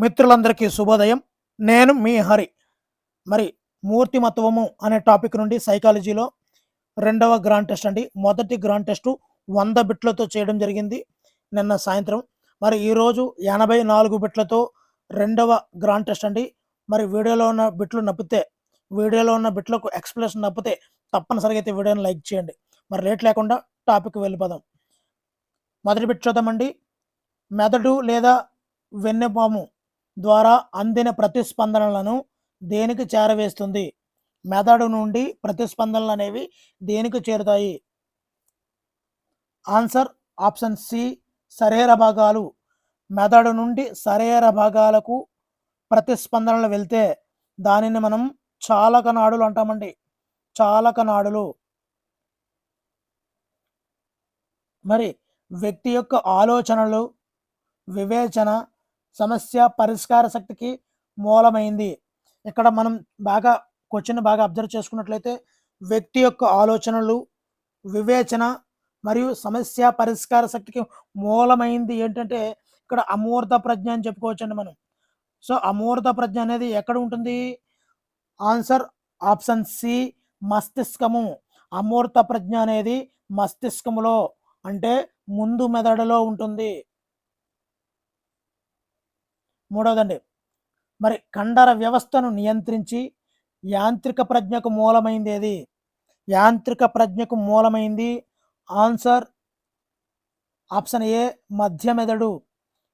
మిత్రులందరికీ శుభోదయం. నేను మీ హరి. మరి మూర్తిమత్వము అనే టాపిక్ నుండి సైకాలజీలో రెండవ గ్రాండ్ టెస్ట్ అండి. మొదటి గ్రాండ్ టెస్టు 100 బిట్లతో చేయడం జరిగింది నిన్న సాయంత్రం. మరి ఈరోజు 84 బిట్లతో రెండవ గ్రాండ్ టెస్ట్ అండి. మరి వీడియోలో ఉన్న బిట్లకు ఎక్స్‌ప్లనేషన్ నప్పితే తప్పనిసరిగా అయితే వీడియోని లైక్ చేయండి. మరి లేట్ లేకుండా టాపిక్‌కి వెళ్ళిపోదాం. మొదటి బిట్ చూద్దామండి. మెదడు లేదా వెన్నెపాము ద్వారా అందిన ప్రతిస్పందనలను దేనికి చేరవేస్తుంది? మెదడు నుండి ప్రతిస్పందనలు అనేవి దేనికి చేరుతాయి? ఆన్సర్ ఆప్షన్ సి శరీర భాగాలు. మెదడు నుండి శరీర భాగాలకు ప్రతిస్పందనలు వెళ్తే దానిని మనం చాలక నాడులు అంటామండి. చాలక నాడులు. మరి వ్యక్తి యొక్క ఆలోచనలు, వివేచన, సమస్య పరిష్కార శక్తికి మూలమైంది. ఇక్కడ మనం క్వశ్చన్ బాగా అబ్జర్వ్ చేసుకున్నట్లయితే వ్యక్తి యొక్క ఆలోచనలు, వివేచన మరియు సమస్య పరిష్కార శక్తికి మూలమైంది ఏంటంటే ఇక్కడ అమూర్త ప్రజ్ఞ అని చెప్పుకోవచ్చండి మనం. సో అమూర్త ప్రజ్ఞ అనేది ఎక్కడ ఉంటుంది? ఆన్సర్ ఆప్షన్ సి మస్తిష్కము. అమూర్త ప్రజ్ఞ అనేది మస్తిష్కములో అంటే ముందు మెదడులో ఉంటుంది. మూడవదండి, మరి కండర వ్యవస్థను నియంత్రించి యాంత్రిక ప్రజ్ఞకు మూలమైంది ఏది? యాంత్రిక ప్రజ్ఞకు మూలమైంది ఆన్సర్ ఆప్షన్ ఏ మధ్య మెదడు.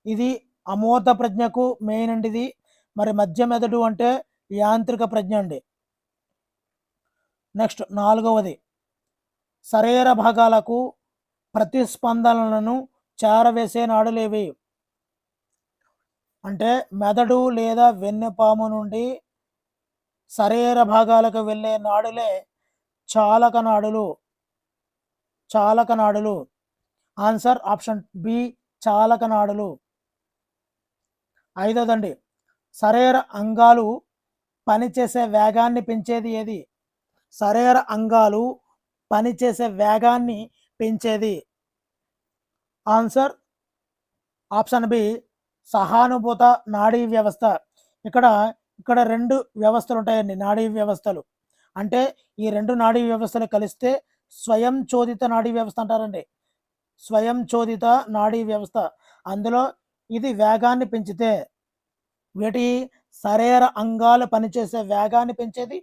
ఇది అమూర్త ప్రజ్ఞకు మెయిన్ అండి ఇది. మరి మధ్య మెదడు అంటే యాంత్రిక ప్రజ్ఞ అండి. నెక్స్ట్ నాలుగవది, శరీర భాగాలకు ప్రతిస్పందనలను చేరవేసే నాడులేవి? అంటే మెదడు లేదా వెన్నెపాము నుండి శరీర భాగాలకు వెళ్ళే నాడులే చాలక నాడులు. చాలక నాడులు. ఆన్సర్ ఆప్షన్ బి చాలక నాడులు. ఐదవదండి, శరీర అంగాలు పనిచేసే వేగాన్ని పెంచేది ఏది? శరీర అంగాలు పనిచేసే వేగాన్ని పెంచేది ఆన్సర్ ఆప్షన్ బి సహానుభూత నాడీ వ్యవస్థ. ఇక్కడ రెండు వ్యవస్థలు ఉంటాయండి, నాడీ వ్యవస్థలు. అంటే ఈ రెండు నాడీ వ్యవస్థలు కలిస్తే స్వయం చోదిత నాడీ వ్యవస్థ అంటారండి. స్వయం చోదిత నాడీ వ్యవస్థ. అందులో ఇది వేగాన్ని పెంచితే వీటి శరీర అంగాలు పనిచేసే వేగాన్ని పెంచేది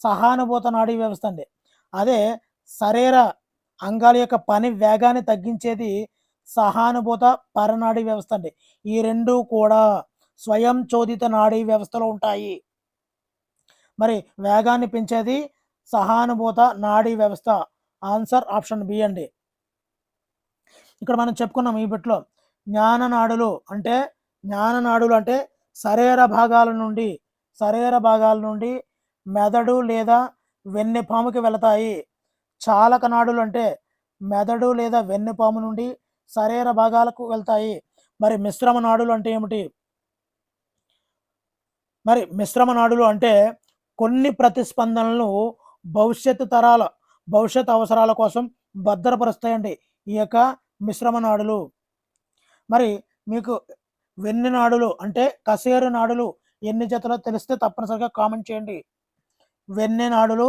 సహానుభూత నాడీ వ్యవస్థ అండి. అదే శరీర అంగాల యొక్క పని వేగాన్ని తగ్గించేది సహానుభూత పరనాడీ వ్యవస్థ అండి. ఈ రెండు కూడా స్వయం చోదిత నాడీ వ్యవస్థలో ఉంటాయి. మరి వేగాన్ని పెంచేది సహానుభూత నాడీ వ్యవస్థ. ఆన్సర్ ఆప్షన్ బి అండి. ఇక్కడ మనం చెప్పుకున్నాం ఈ బిట్లో జ్ఞాననాడులు అంటే శరీర భాగాల నుండి మెదడు లేదా వెన్నెపాముకి వెళతాయి. చాలక నాడులు అంటే మెదడు లేదా వెన్నెపాము నుండి శరీర భాగాలకు వెళ్తాయి. మరి మిశ్రమ నాడులు అంటే ఏమిటి? మరి మిశ్రమ నాడులు అంటే కొన్ని ప్రతిస్పందనలను భవిష్యత్ అవసరాల కోసం భద్రపరుస్తాయండి ఈ యొక్క మిశ్రమ నాడులు. మరి మీకు వెన్ను నాడులు అంటే కశేరు నాడులు ఎన్ని జతలో తెలిస్తే తప్పనిసరిగా కామెంట్ చేయండి. వెన్నె నాడులు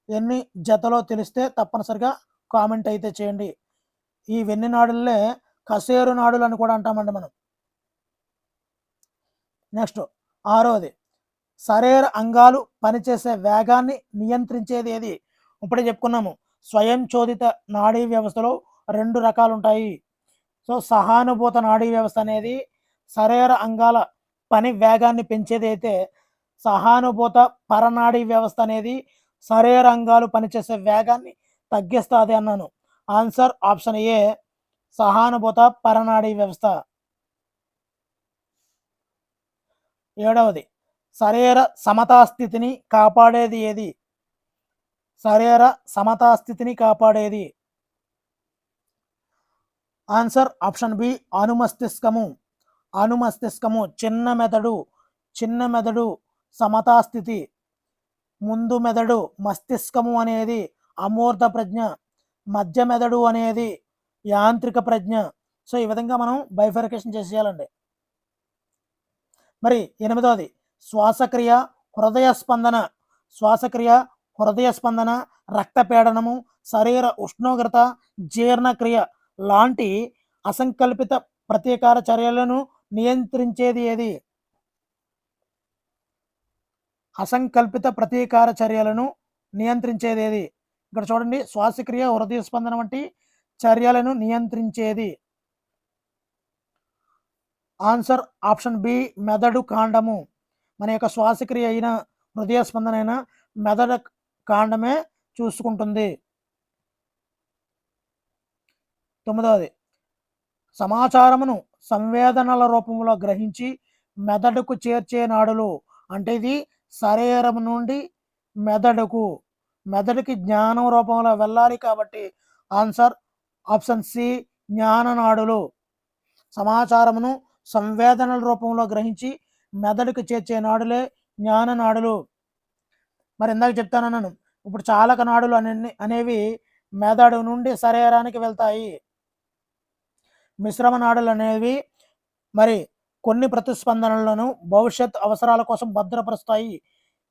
ఎన్ని జతలో తెలిస్తే తప్పనిసరిగా కామెంట్ అయితే చేయండి. ఈ వెన్ను నాడులే కశేరు నాడులు అని కూడా అంటామండి మనం. నెక్స్ట్ ఆరోది, శరీర అంగాలు పనిచేసే వేగాన్ని నియంత్రించేది ఏది? ఇప్పుడే చెప్పుకున్నాము స్వయం చోదిత నాడీ వ్యవస్థలో రెండు రకాలు ఉంటాయి. సో సహానుభూత నాడీ వ్యవస్థ అనేది శరీర అంగాల పని వేగాన్ని పెంచేది అయితే సహానుభూత పరనాడీ వ్యవస్థ అనేది శరీర అంగాలు పనిచేసే వేగాన్ని తగ్గిస్తుంది అన్నాను. ఆన్సర్ ఆప్షన్ ఏ సహానుభూత పరనాడీ వ్యవస్థ. ఏడవది, శరీర సమతాస్థితిని కాపాడేది ఏది? శరీర సమతాస్థితిని కాపాడేది ఆన్సర్ ఆప్షన్ బి అనుమస్తిష్కము. చిన్న మెదడు సమతాస్థితి. ముందు మెదడు మస్తిష్కము అనేది అమూర్త ప్రజ్ఞ, మధ్య మెదడు అనేది యాంత్రిక ప్రజ్ఞ. సో ఈ విధంగా మనం బైఫర్కేషన్ చేసేయాలండి. మరి 8వది శ్వాసక్రియ, హృదయ స్పందన, శ్వాసక్రియ, హృదయ స్పందన, రక్తపీడనము, శరీర ఉష్ణోగ్రత, జీర్ణక్రియ లాంటి అసంకల్పిత ప్రతీకార చర్యలను నియంత్రించేది ఏది? అసంకల్పిత ప్రతీకార చర్యలను నియంత్రించేది ఏది? ఇక్కడ చూడండి, శ్వాసక్రియ, హృదయ స్పందన వంటి చర్యలను నియంత్రించేది. ఆన్సర్ ఆప్షన్ బి మెదడు కాండము. మన యొక్క శ్వాసక్రియ అయిన హృదయ స్పందన అయిన మెదడు కాండమే చూసుకుంటుంది. 9వది సమాచారమును సంవేదనల రూపంలో గ్రహించి మెదడుకు చేర్చే నాడులు. అంటే ఇది శరీరం నుండి మెదడుకి జ్ఞానం రూపంలో వెళ్ళాలి కాబట్టి ఆన్సర్ ఆప్షన్ సి జ్ఞాననాడులు. సమాచారమును సంవేదనల రూపంలో గ్రహించి మెదడుకు చేర్చే నాడులే జ్ఞాననాడులు. మరి ఇందాక చెప్తానన్నాను, ఇప్పుడు చాలక నాడులు అనేవి మెదడు నుండి శరీరానికి వెళ్తాయి. మిశ్రమ నాడులు అనేవి మరి కొన్ని ప్రతిస్పందనలను భవిష్యత్ అవసరాల కోసం భద్రపరుస్తాయి.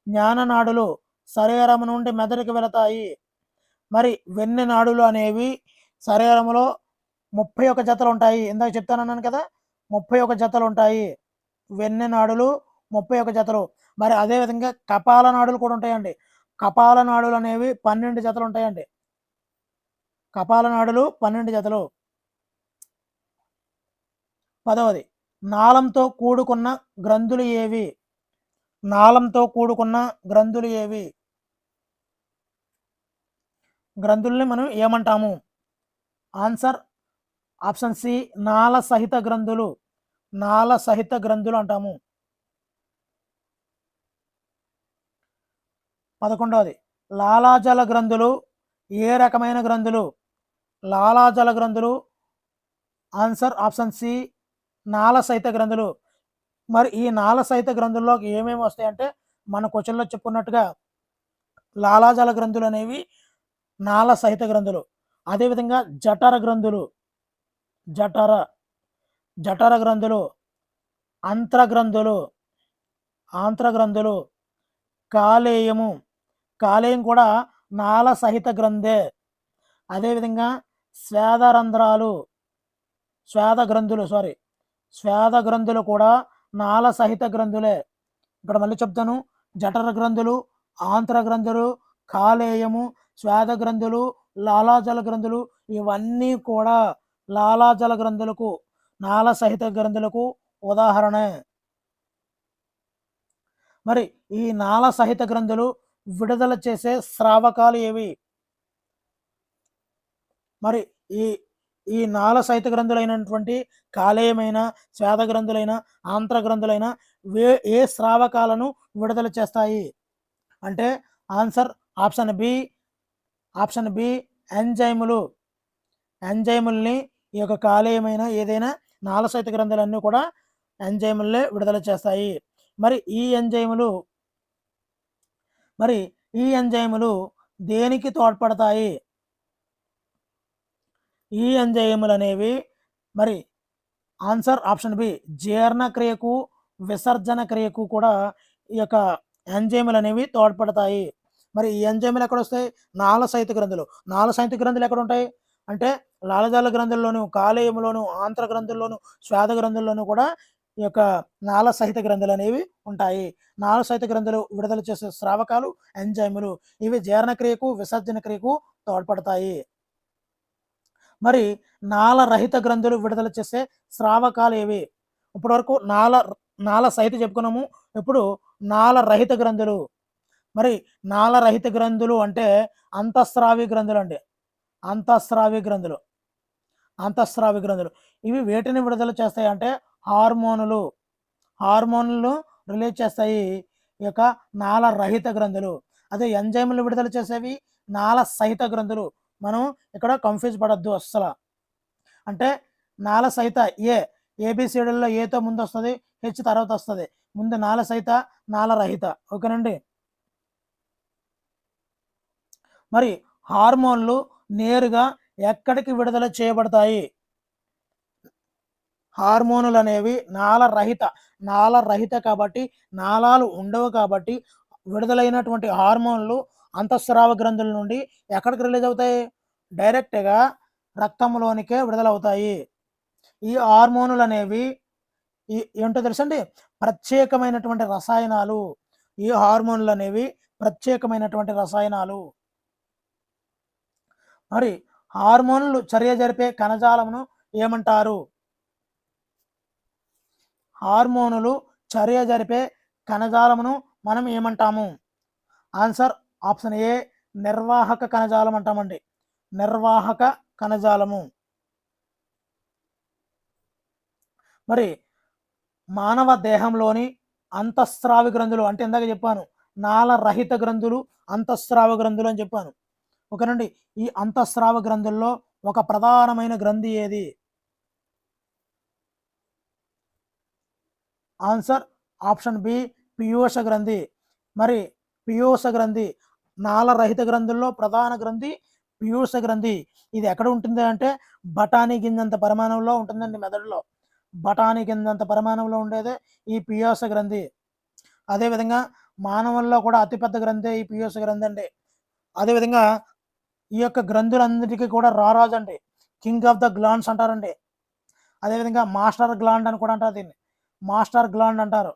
జ్ఞాననాడులు శరీరం నుండి మెదడుకి వెళతాయి. మరి వెన్నె నాడులు అనేవి శరీరంలో 31 జతలు ఉంటాయి. ఇందాక చెప్తానన్నాను కదా, 31 జతలు ఉంటాయి. వెన్నె నాడులు 31 జతలు. మరి అదేవిధంగా కపాల నాడులు కూడా ఉంటాయండి. కపాల నాడులు అనేవి 12 జతలు ఉంటాయండి. కపాల నాడులు 12 జతలు. 10వది నాళంతో కూడుకున్న గ్రంథులు ఏవి? నాళంతో కూడుకున్న గ్రంథులు ఏవి? గ్రంథుల్ని మనం ఏమంటాము? ఆన్సర్ ఆప్షన్ సి నాళ సహిత గ్రంథులు. నాళ సహిత గ్రంథులు అంటాము. 11వది లాలాజల గ్రంథులు ఏ రకమైన గ్రంథులు? లాలాజల గ్రంథులు ఆన్సర్ ఆప్షన్ సి నాళ సహిత గ్రంథులు. మరి ఈ నాళ సహిత గ్రంథుల్లోకి ఏమేమి వస్తాయంటే మన క్వశ్చన్లో చెప్పుకున్నట్టుగా లాలాజల గ్రంథులు అనేవి నాళ సహిత గ్రంథులు. అదేవిధంగా జఠర గ్రంథులు, జఠర గ్రంథులు, ఆంత్రగ్రంథులు, కాలేయం కూడా నాళ సహిత గ్రంథే. అదేవిధంగా స్వేద గ్రంథులు కూడా నాళ సహిత గ్రంథులే. ఇక్కడ మళ్ళీ చెప్తాను, జఠర గ్రంథులు, ఆంత్ర గ్రంథులు, కాలేయము, స్వేద గ్రంథులు, లాలాజల గ్రంథులు ఇవన్నీ కూడా లాలాజల గ్రంథులకు, నాళ సహిత గ్రంథులకు ఉదాహరణ. మరి ఈ నాళ సహిత గ్రంథులు విడుదల చేసే స్రావకాలు ఏవి? మరి ఈ నాళ సహిత గ్రంథులైనటువంటి కాలేయమైన, స్వేద గ్రంథులైన, ఆంత్ర గ్రంథులైన ఏ స్రావకాలను విడుదల చేస్తాయి అంటే ఆన్సర్ ఆప్షన్ బి ఎంజైముల్ని ఈ యొక్క కాలేయమైన ఏదైనా నాళ సహిత గ్రంథులన్నీ కూడా ఎంజైములే విడుదల చేస్తాయి. మరి ఈ ఎంజైములు దేనికి తోడ్పడతాయి? ఈ ఎంజైములు అనేవి మరి ఆన్సర్ ఆప్షన్ బి జీర్ణక్రియకు, విసర్జన క్రియకు కూడా ఈ యొక్క ఎంజైములు అనేవి తోడ్పడతాయి. మరి ఈ ఎంజైములు ఎక్కడ వస్తాయి? నాళ సహిత గ్రంథులు. నాళ సహిత గ్రంథులు ఎక్కడ ఉంటాయి అంటే లాలాజల గ్రంథుల్లోను, కాలేయములోను, ఆంత్ర గ్రంథుల్లోను, స్వేద గ్రంథుల్లోను కూడా ఈ యొక్క నాళ సహిత గ్రంథులు అనేవి ఉంటాయి. నాళ సహిత గ్రంథులు విడుదల చేసే స్రావకాలు ఎంజైములు. ఇవి జీర్ణక్రియకు, విసర్జన క్రియకు తోడ్పడతాయి. మరి నాళ రహిత గ్రంథులు విడుదల చేసే స్రావకాలు ఏవి? ఇప్పటివరకు నాళ సహిత చెప్పుకున్నాము. ఇప్పుడు నాళ రహిత గ్రంథులు. మరి నాళ రహిత గ్రంథులు అంటే అంతఃస్రావి గ్రంథులు అండి. అంతఃస్రావి గ్రంథులు ఇవి వేటిని విడుదల చేస్తాయి అంటే హార్మోన్లు రిలీజ్ చేస్తాయి ఈ యొక్క నాళ రహిత గ్రంథులు. అదే ఎంజైములు విడుదల చేసేవి నాళ సహిత గ్రంథులు. మనం ఇక్కడ కన్ఫ్యూజ్ పడద్దు అస్సలు. అంటే నాళ సహిత ఏబిసిడీల్లో ఏతో ముందు వస్తుంది, హెచ్ తర్వాత వస్తుంది. ముందు నాళ సహిత, నాళ రహిత. ఓకేనండి. మరి హార్మోన్లు నేరుగా ఎక్కడికి విడుదల చేయబడతాయి? హార్మోనులు అనేవి నాళరహిత కాబట్టి నాళాలు ఉండవు కాబట్టి విడుదలైనటువంటి హార్మోన్లు అంతఃస్రావ గ్రంథుల నుండి ఎక్కడికి రిలీజ్ అవుతాయి? డైరెక్ట్గా రక్తంలోనికే విడుదలవుతాయి. ఈ హార్మోనులు అనేవి ఏంటో తెలుసండి, ప్రత్యేకమైనటువంటి రసాయనాలు. ఈ హార్మోన్లు అనేవి ప్రత్యేకమైనటువంటి రసాయనాలు. మరి హార్మోన్లు చర్య జరిపే కణజాలమును ఏమంటారు? హార్మోనులు చర్య జరిపే కణజాలమును మనం ఏమంటాము? ఆన్సర్ ఆప్షన్ ఏ నిర్వాహక కణజాలం అంటామండి. నిర్వాహక కణజాలము. మరి మానవ దేహంలోని అంతఃస్రావి గ్రంథులు అంటే ఇందాక చెప్పాను, నాళరహిత గ్రంథులు, అంతఃస్రావ గ్రంథులు అని చెప్పాను. ఓకేనండి. ఈ అంతఃస్రావ గ్రంథుల్లో ఒక ప్రధానమైన గ్రంథి ఏది? ఆన్సర్ ఆప్షన్ బి పీయూష గ్రంథి. మరి పీయూష గ్రంథి నాళరహిత గ్రంథుల్లో ప్రధాన గ్రంథి పీయూష గ్రంథి. ఇది ఎక్కడ ఉంటుంది అంటే బఠానీ గింజంత పరిమాణంలో ఉంటుందండి మెదడులో. బఠానీ గింజంత పరిమాణంలో ఉండేదే ఈ పీయూష గ్రంథి. అదేవిధంగా మానవుల్లో కూడా అతిపెద్ద గ్రంథి ఈ పీయూష గ్రంథి అండి. అదేవిధంగా ఈ యొక్క గ్రంథులందరికీ కూడా రారాజు అండి, కింగ్ ఆఫ్ ద గ్లాండ్స్ అంటారండి. అదేవిధంగా మాస్టర్ గ్లాండ్ అని కూడా అంటారు దీన్ని, మాస్టర్ గ్లాండ్ అంటారు.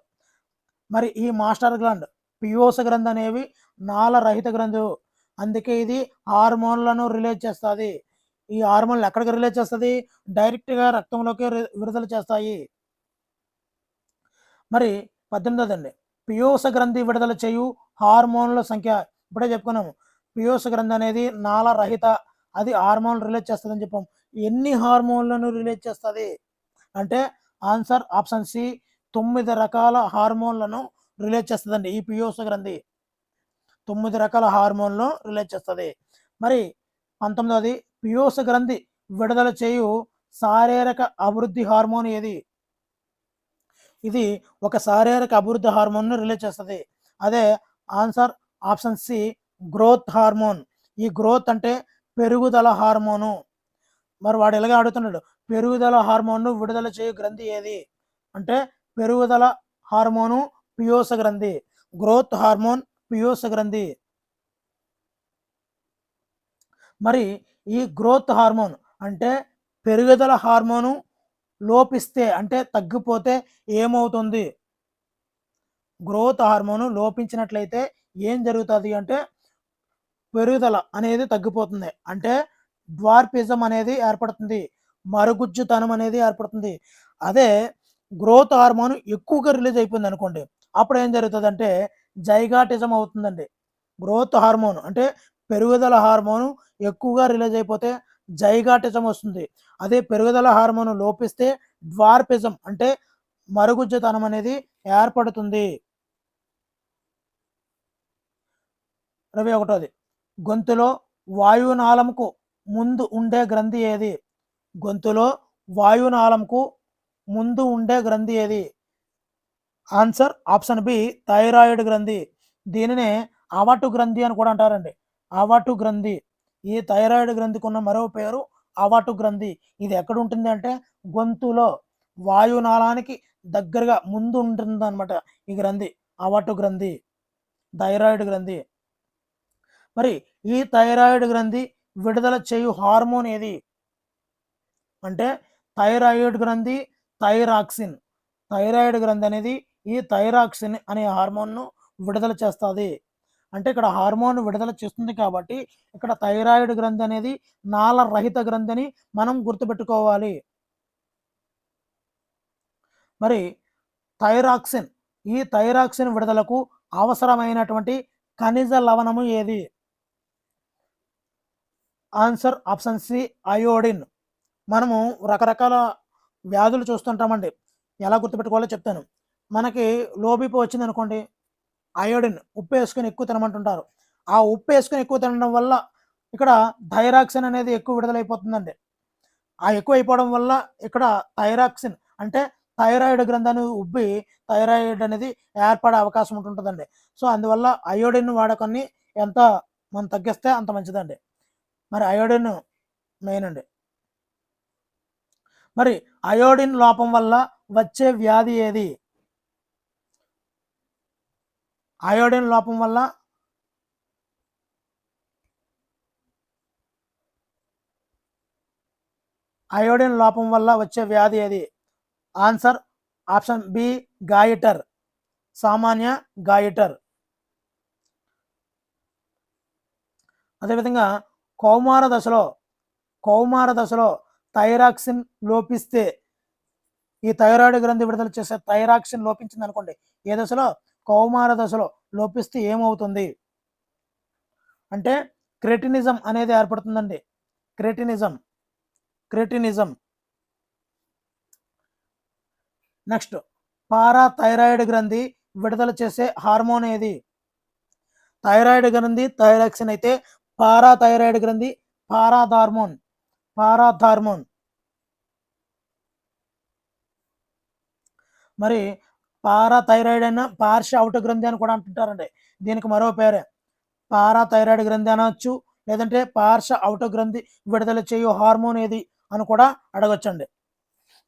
మరి ఈ మాస్టర్ గ్లాండ్ పీయూష గ్రంథి అనేవి నాళరహిత గ్రంథులు. అందుకే ఇది హార్మోన్లను రిలీజ్ చేస్తుంది. ఈ హార్మోన్లు ఎక్కడికి రిలీజ్ చేస్తుంది? డైరెక్ట్గా రక్తంలోకి విడుదల చేస్తాయి. మరి 18వ అండి, పీయూష గ్రంథి విడుదల చేయు హార్మోన్ల సంఖ్య. ఇప్పుడే చెప్పుకున్నాము, పీయూష గ్రంథి అనేది నాళరహిత, అది హార్మోన్ రిలీజ్ చేస్తుందని చెప్పాము. ఎన్ని హార్మోన్లను రిలీజ్ చేస్తుంది అంటే ఆన్సర్ ఆప్షన్ సి 9 రకాల హార్మోన్లను రిలీజ్ చేస్తుందండి ఈ పీయూష గ్రంథి. 9 రకాల హార్మోన్లను రిలీజ్ చేస్తుంది. మరి 19వది, పీయూష గ్రంథి విడుదల చేయు శారీరక అభివృద్ధి హార్మోన్ ఏది? ఇది ఒక శారీరక అభివృద్ధి హార్మోన్ను రిలీజ్ చేస్తుంది. అదే answer option C growth hormone. ఈ గ్రోత్ అంటే పెరుగుదల హార్మోను. మరి వాడు ఎలాగ అడుగుతున్నాడు, పెరుగుదల హార్మోన్ను విడుదల చేయు గ్రంథి ఏది అంటే పెరుగుదల హార్మోను పీయూష గ్రంథి. గ్రోత్ హార్మోన్ పీయూష గ్రంథి. మరి ఈ గ్రోత్ హార్మోన్ అంటే పెరుగుదల హార్మోను లోపిస్తే అంటే తగ్గిపోతే ఏమవుతుంది? గ్రోత్ హార్మోను లోపించినట్లయితే ఏం జరుగుతుంది అంటే పెరుగుదల అనేది తగ్గిపోతుంది. అంటే డ్వార్ఫిజం అనేది ఏర్పడుతుంది, మరుగుజ్జుతనం అనేది ఏర్పడుతుంది. అదే గ్రోత్ హార్మోన్ ఎక్కువగా రిలీజ్ అయిపోయింది అనుకోండి, అప్పుడు ఏం జరుగుతుంది అంటే జైగాటిజం అవుతుందండి. గ్రోత్ హార్మోన్ అంటే పెరుగుదల హార్మోను ఎక్కువగా రిలీజ్ అయిపోతే జైగాటిజం వస్తుంది. అదే పెరుగుదల హార్మోను లోపిస్తే డ్వార్ఫిజం అంటే మరుగుజ్జుతనం అనేది ఏర్పడుతుంది. 21వది, గొంతులో వాయునాళంకు ముందు ఉండే గ్రంథి ఏది? గొంతులో వాయునాళంకు ముందు ఉండే గ్రంథి ఏది? ఆన్సర్ ఆప్షన్ బి థైరాయిడ్ గ్రంథి. దీనినే అవటు గ్రంథి అని కూడా అంటారండి, అవటు గ్రంథి. ఈ థైరాయిడ్ గ్రంథికి ఉన్న మరో పేరు అవటు గ్రంథి. ఇది ఎక్కడ ఉంటుంది అంటే గొంతులో వాయునాళానికి దగ్గరగా ముందు ఉంటుంది అనమాట ఈ గ్రంథి, అవటు గ్రంథి, థైరాయిడ్ గ్రంథి. మరి ఈ థైరాయిడ్ గ్రంథి విడుదల చేయు హార్మోన్ ఏది అంటే థైరాయిడ్ గ్రంథి థైరాక్సిన్. థైరాయిడ్ గ్రంథి అనేది ఈ థైరాక్సిన్ అనే హార్మోన్ను విడుదల చేస్తుంది. అంటే ఇక్కడ హార్మోన్ విడుదల చేస్తుంది కాబట్టి ఇక్కడ థైరాయిడ్ గ్రంథి అనేది నాళరహిత గ్రంథి అని మనం గుర్తుపెట్టుకోవాలి. మరి థైరాక్సిన్, ఈ థైరాక్సిన్ విడుదలకు అవసరమైనటువంటి ఖనిజ లవణము ఏది? Answer option C iodine. మనము రకరకాల వ్యాధులు చూస్తుంటామండి, ఎలా గుర్తుపెట్టుకోవాలో చెప్తాను. మనకి లోబీపీ వచ్చింది అనుకోండి, అయోడిన్ ఉప్పు వేసుకొని ఎక్కువ తినమంటుంటారు. ఆ ఉప్పు వేసుకొని ఎక్కువ తినడం వల్ల ఇక్కడ థైరాక్సిన్ అనేది ఎక్కువ విడుదలైపోతుందండి. ఆ ఎక్కువ అయిపోవడం వల్ల ఇక్కడ థైరాక్సిన్ అంటే థైరాయిడ్ గ్రంథాన్ని ఉబ్బి థైరాయిడ్ అనేది ఏర్పడే అవకాశం ఉంటుందండి. సో అందువల్ల అయోడిన్ వాడకాన్ని ఎంత మనం తగ్గిస్తే అంత మంచిదండి. మరి అయోడిన్ మెయిన్ అండి. మరి అయోడిన్ లోపం వల్ల వచ్చే వ్యాధి ఏది? అయోడిన్ లోపం వల్ల వచ్చే వ్యాధి ఏది? ఆన్సర్ ఆప్షన్ బి గాయిటర్, సామాన్య గాయిటర్. అదేవిధంగా కౌమార దశలో థైరాక్సిన్ లోపిస్తే, ఈ థైరాయిడ్ గ్రంథి విడుదల చేసే థైరాక్సిన్ లోపించింది అనుకోండి, ఏ దశలో? కౌమార దశలో లోపిస్తే ఏమవుతుంది అంటే క్రెటినిజం అనేది ఏర్పడుతుందండి. క్రెటినిజం. నెక్స్ట్, పారాథైరాయిడ్ గ్రంథి విడుదల చేసే హార్మోన్ ఏది? థైరాయిడ్ గ్రంథి థైరాక్సిన్ అయితే పారాథైరాయిడ్ గ్రంథి పారాథార్మోన్. మరి పారాథైరాయిడ్ అయినా పార్శ్వ ఔట గ్రంథి అని కూడా అంటుంటారండి. దీనికి మరో పేరే పారాథైరాయిడ్ గ్రంథి అనవచ్చు, లేదంటే పార్శ్వ ఔట గ్రంథి విడుదల చేయు హార్మోన్ ఏది అని కూడా అడగొచ్చండి.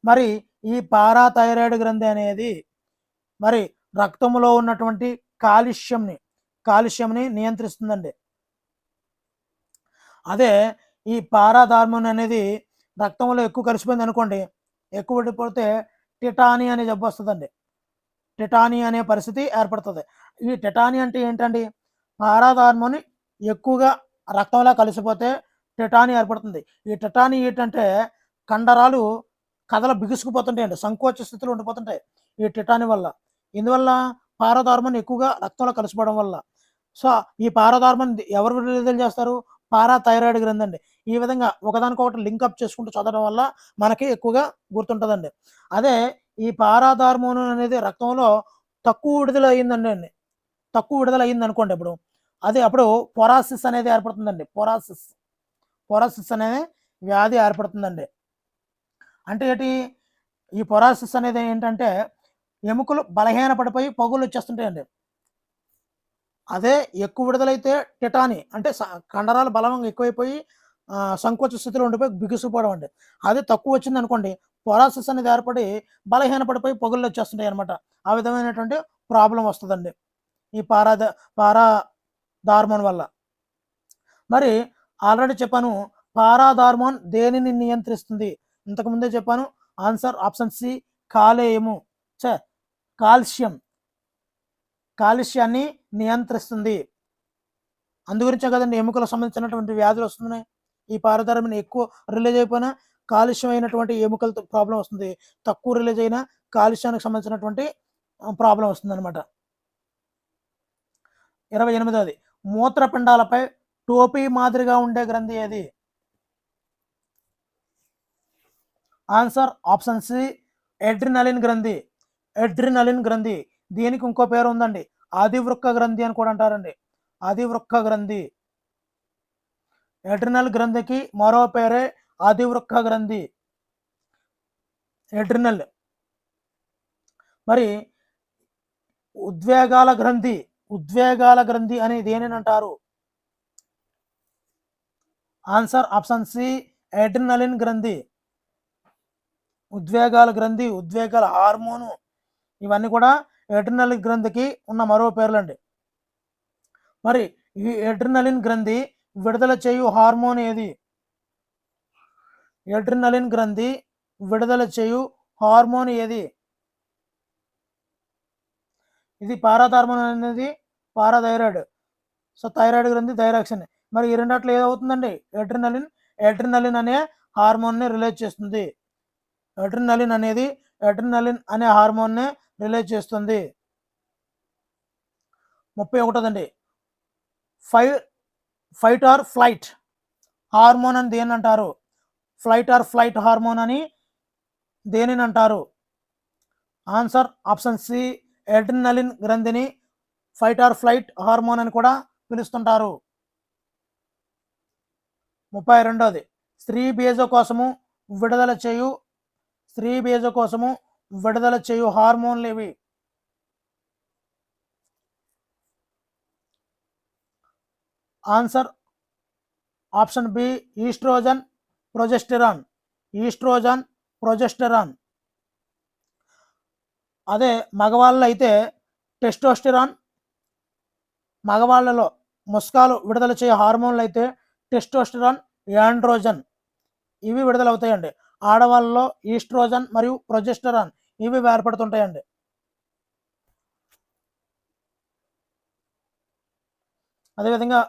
మరి ఈ పారాథైరాయిడ్ గ్రంథి అనేది మరి రక్తంలో ఉన్నటువంటి కాల్షియంని నియంత్రిస్తుందండి. అదే ఈ పారాథార్మోన్ అనేది రక్తంలో ఎక్కువ కలిసిపోయింది అనుకోండి, ఎక్కువ పడిపోతే టిటానీ అనే జబ్బు వస్తుందండి. టిటానీ అనే పరిస్థితి ఏర్పడుతుంది. ఈ టిటానీ అంటే ఏంటండి? పారాథార్మోన్ ఎక్కువగా రక్తంలో కలిసిపోతే టిటానీ ఏర్పడుతుంది. ఈ టిటానీ ఏంటంటే కండరాలు బిగుసుకుపోతుంటాయండి, సంకోచ స్థితిలో ఉండిపోతుంటాయి ఈ టిటానీ వల్ల. ఇందువల్ల పారాథార్మోన్ ఎక్కువగా రక్తంలో కలిసిపోవడం వల్ల. సో ఈ పారాథార్మోన్ ఎవరు విడుదల చేస్తారు? పారాథైరాయిడ్ గ్రంథి అండి. ఈ విధంగా ఒకదానికొకటి లింకప్ చేసుకుంటూ చదవడం వల్ల మనకి ఎక్కువగా గుర్తుంటుందండి. అదే ఈ పారాథార్మోన్ అనేది రక్తంలో తక్కువ విడుదల అయింది అనుకోండి, అప్పుడు పొరాసిస్ అనేది ఏర్పడుతుందండి. పొరాసిస్ అనేది వ్యాధి ఏర్పడుతుందండి. అంటే ఏంటి? ఈ పొరాసిస్ అనేది ఏంటంటే ఎముకలు బలహీన పడిపోయి పగులు వచ్చేస్తుంటాయండి. అదే ఎక్కువ విడుదలైతే టిటానీ అంటే కండరాలు బలం ఎక్కువైపోయి సంకోచ స్థితిలో ఉండిపోయి బిగుసిపోవడం అండి. అదే తక్కువ వచ్చింది అనుకోండి, పొరాసిస్ అనేది ఏర్పడి బలహీన పడిపోయి పగుళ్ళు వచ్చేస్తుంటాయి అనమాట. ఆ విధమైనటువంటి ప్రాబ్లం వస్తుందండి ఈ పారాథార్మోన్ వల్ల. మరి ఆల్రెడీ చెప్పాను, పారాథార్మోన్ దేనిని నియంత్రిస్తుంది? ఇంతకుముందే చెప్పాను. ఆన్సర్ ఆప్షన్ సి కాల్షియాన్ని నియంత్రిస్తుంది. అందుగురించే కదండి ఎముకలకు సంబంధించినటువంటి వ్యాధులు వస్తున్నాయి. ఈ పారాథార్మోన్ ఎక్కువ రిలీజ్ అయిపోయినా కాలుష్యం అయినటువంటి ఎముకలతో ప్రాబ్లం వస్తుంది, తక్కువ రిలీజ్ అయినా కాలుష్యానికి సంబంధించినటువంటి ప్రాబ్లం వస్తుంది అనమాట. 28వది, మూత్రపిండాలపై టోపీ మాదిరిగా ఉండే గ్రంథి ఏది? ఆన్సర్ ఆప్షన్ సి ఎడ్రినలిన్ గ్రంథి. దీనికి ఇంకో పేరు ఉందండి, ఆదివృక్క గ్రంథి అని కూడా అంటారండి. ఆదివృక్క గ్రంథి. ఎడ్రినల్ గ్రంథికి మరో పేరే ఆదివృక్క గ్రంథి. ఎడ్రినల్. మరి ఉద్వేగాల గ్రంథి అని దేనిని అంటారు? ఆన్సర్ ఆప్షన్ సి ఎడ్రినలిన్ గ్రంథి. ఉద్వేగాల గ్రంథి, ఉద్వేగాల హార్మోను, ఇవన్నీ కూడా ఎడ్రినల్ గ్రంథికి ఉన్న మరో పేర్లండి. మరి ఈ ఎడ్రినలిన్ గ్రంథి విడుదల చేయు హార్మోన్ ఏది? ఎడ్రినలిన్ గ్రంథి విడుదల చేయు హార్మోన్ ఏది? ఇది పారాథార్మోన్ అనేది పారాథైరాయిడ్. సో థైరాయిడ్ గ్రంథి థైరాక్సిన్. మరి ఈ రెండాట్లో ఏదవుతుందండి? ఎడ్రినలిన్ అనే హార్మోన్ని రిలీజ్ చేస్తుంది. ఎడ్రినలిన్ అనే హార్మోన్నే రిలీజ్ చేస్తుంది. 31దండి, ఫైట్ ఆర్ ఫ్లైట్ హార్మోన్ అని దేని అంటారు? ఫ్లైట్ హార్మోన్ అని దేనిని అంటారు? ఆన్సర్ ఆప్షన్ సి ఎడ్రినలిన్ గ్రంథిని ఫైట్ ఆర్ ఫ్లైట్ హార్మోన్ అని కూడా పిలుస్తుంటారు. 32వది, స్త్రీ బీజకోశము విడుదల చేయు హార్మోన్లు ఇవి? Answer option B oestrogen, progesterone. Progesterone. అదే మగవాళ్ళలో అయితే టెస్టోస్టెరాన్, మగవాళ్ళలో ముస్కాలు విడుదల చేయే హార్మోన్లు అయితే టెస్టోస్టెరాన్, యాండ్రోజన్ ఇవి విడుదలవుతాయండి. ఆడవాళ్ళలో ఈస్ట్రోజన్ మరియు ప్రొజెస్టరాన్ ఇవి ఏర్పడుతుంటాయండి. అదేవిధంగా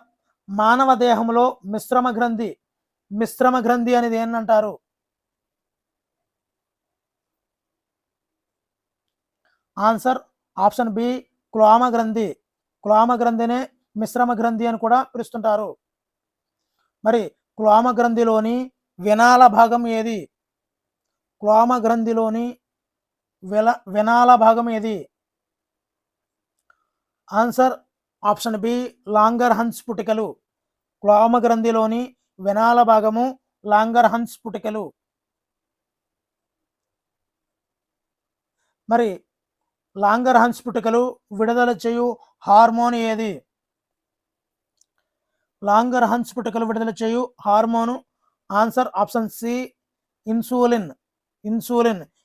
మానవ దేహంలో మిశ్రమ గ్రంథి అనేది ఏంటంటారు? ఆన్సర్ ఆప్షన్ బి క్లోమ గ్రంథి. క్లోమ గ్రంథినే మిశ్రమ గ్రంథి అని కూడా పిలుస్తుంటారు. మరి క్లోమ గ్రంథిలోని వినాల భాగం ఏది? క్లోమ గ్రంథిలోని వినాల భాగం ఏది? Answer option B Langerhans పుటికలు. క్లోమ గ్రంథిలోని వినాల భాగము లాంగర్ హన్స్ పుటికలు. మరి లాంగర్ హన్స్ పుటికలు విడుదల చేయు హార్మోన్ ఏది? లాంగర్ హన్స్ పుటికలు విడుదల చేయు hormone answer option C insulin.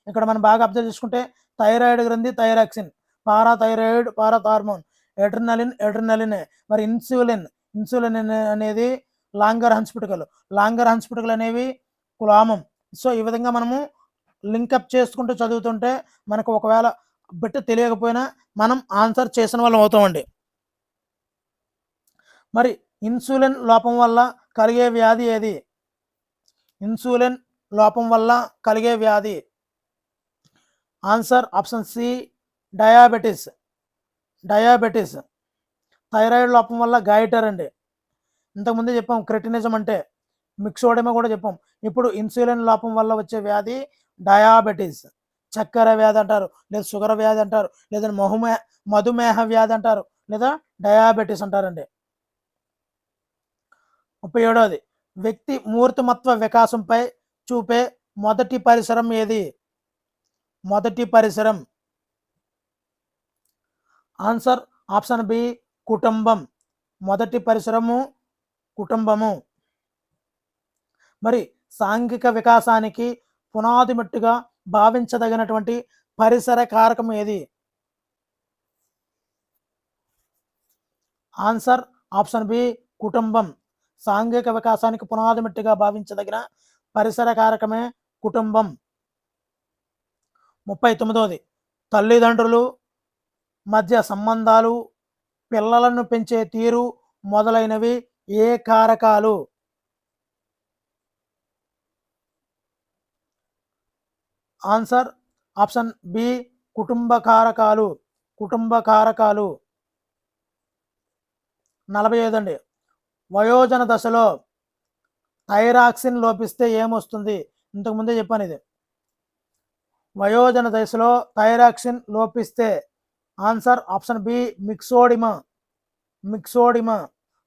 ఇక్కడ మనం బాగా అబ్జర్వ్ చేసుకుంటే థైరాయిడ్ గ్రంథి థైరాక్సిన్, పారాథైరాయిడ్ పారాథార్మోన్, ఎడ్రినలిన్. మరి ఇన్సులిన్ అనేది లాంగర్ హన్స్ పుటికలు అనేవి క్లోమం. సో ఈ విధంగా మనము లింకప్ చేసుకుంటూ చదువుతుంటే మనకు ఒకవేళ బిట్ తెలియకపోయినా మనం ఆన్సర్ చేసిన వాళ్ళం అవుతామండి. మరి ఇన్సులిన్ లోపం వల్ల కలిగే వ్యాధి ఏది? ఇన్సులిన్ లోపం వల్ల కలిగే వ్యాధి answer option C diabetes. Thyroid లోపం వల్ల గాయిటర్ అండి. ఇంతకుముందే చెప్పాం క్రెటినిజం అంటే మిక్సోడేమో కూడా చెప్పాం. ఇప్పుడు ఇన్సులిన్ లోపం వల్ల వచ్చే వ్యాధి డయాబెటీస్. చక్కెర వ్యాధి అంటారు, లేదా షుగర్ వ్యాధి అంటారు, లేదా మధుమేహ వ్యాధి అంటారు, లేదా డయాబెటీస్ అంటారండి. 37వది వ్యక్తి మూర్తిమత్వ వికాసంపై చూపే మొదటి పరిసరం ఏది? ఆన్సర్ ఆప్షన్ బి కుటుంబం. మొదటి పరిసరము కుటుంబము. మరి సాంఘిక వికాసానికి పునాది మెట్టుగా భావించదగినటువంటి పరిసర కారకం ఏది? ఆన్సర్ ఆప్షన్ బి కుటుంబం. సాంఘిక వికాసానికి పునాది మెట్టుగా భావించదగిన పరిసర కారకమే కుటుంబం. 39వది తల్లిదండ్రులు మధ్య సంబంధాలు, పిల్లలను పెంచే తీరు మొదలైనవి ఏ కారకాలు? ఆన్సర్ ఆప్షన్ బి కుటుంబ కారకాలు. 45 అండి వయోజన దశలో థైరాక్సిన్ లోపిస్తే ఏమొస్తుంది? ఇంతకుముందే చెప్పాను ఇది. వయోజన దశలో థైరాక్సిన్ లోపిస్తే ఆన్సర్ ఆప్షన్ బి మిక్సోడిమా.